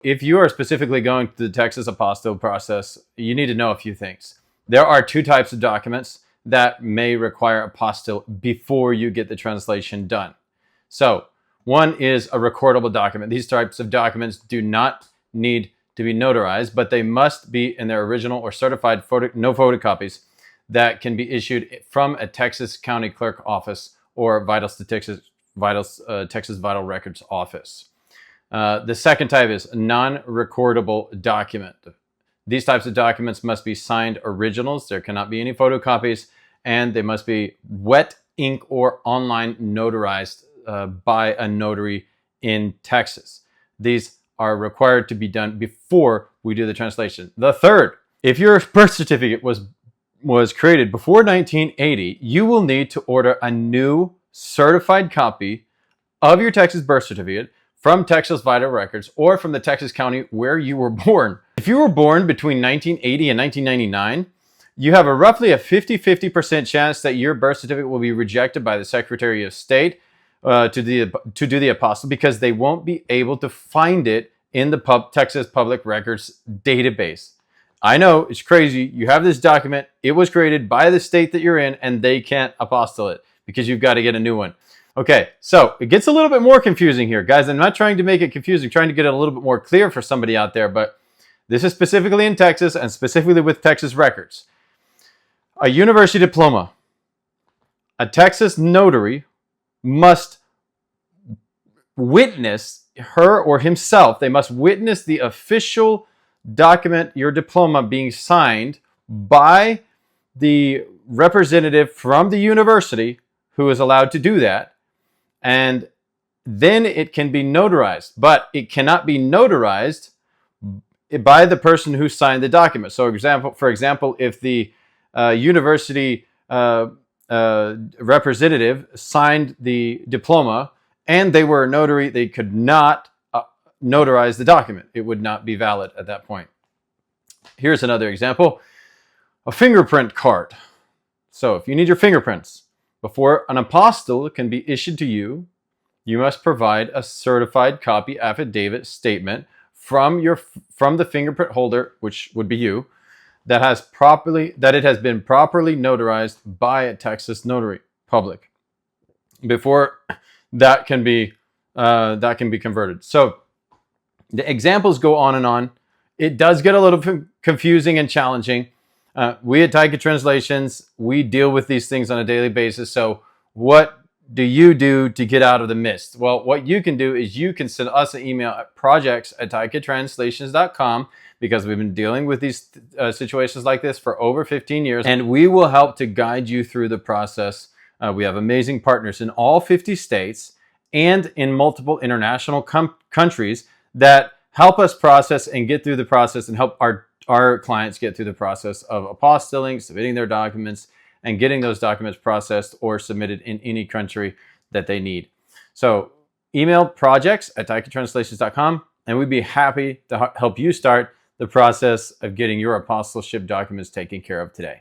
If you are specifically going through the Texas Apostille process, you need to know a few things. There are two types of documents that may require apostille before you get the translation done. So one is a recordable document. These types of documents do not need to be notarized, but they must be in their original or certified no photocopies that can be issued from a Texas County Clerk office or Texas Vital Records office. The second type is non-recordable document. These types of documents must be signed originals. There cannot be any photocopies, and they must be wet ink or online notarized by a notary in Texas. These are required to be done before we do the translation. The third, if your birth certificate was created before 1980, you will need to order a new certified copy of your Texas birth certificate from Texas Vital Records or from the Texas county where you were born. If you were born between 1980 and 1999, you have roughly a 50% chance that your birth certificate will be rejected by the Secretary of State to do the apostille, because they won't be able to find it in the Texas Public Records database. I know, it's crazy. You have this document. It was created by the state that you're in, and they can't apostille it because you've got to get a new one. Okay, so it gets a little bit more confusing here. Guys, I'm not trying to make it confusing, trying to get it a little bit more clear for somebody out there, but this is specifically in Texas and specifically with Texas records. A university diploma, a Texas notary must witness, her or himself, they must witness the official document, your diploma, being signed by the representative from the university who is allowed to do that. And then it can be notarized, but it cannot be notarized by the person who signed the document. So for example, if the university representative signed the diploma and they were a notary, they could not notarize the document. It would not be valid at that point. Here's another example, a fingerprint card. So if you need your fingerprints, before an apostille can be issued to you, you must provide a certified copy affidavit statement from the fingerprint holder, which would be you, that it has been properly notarized by a Texas notary public before that can be converted. So the examples go on and on. It does get a little confusing and challenging. We at Taika Translations, we deal with these things on a daily basis. So what do you do to get out of the mist? Well, what you can do is you can send us an email at projects@taikatranslations.com, because we've been dealing with these situations like this for over 15 years, and we will help to guide you through the process. We have amazing partners in all 50 states and in multiple international countries that help us process and get through the process and help our clients get through the process of apostilling, submitting their documents, and getting those documents processed or submitted in any country that they need. So email projects@taikatranslations.com, and we'd be happy to help you start the process of getting your apostleship documents taken care of today.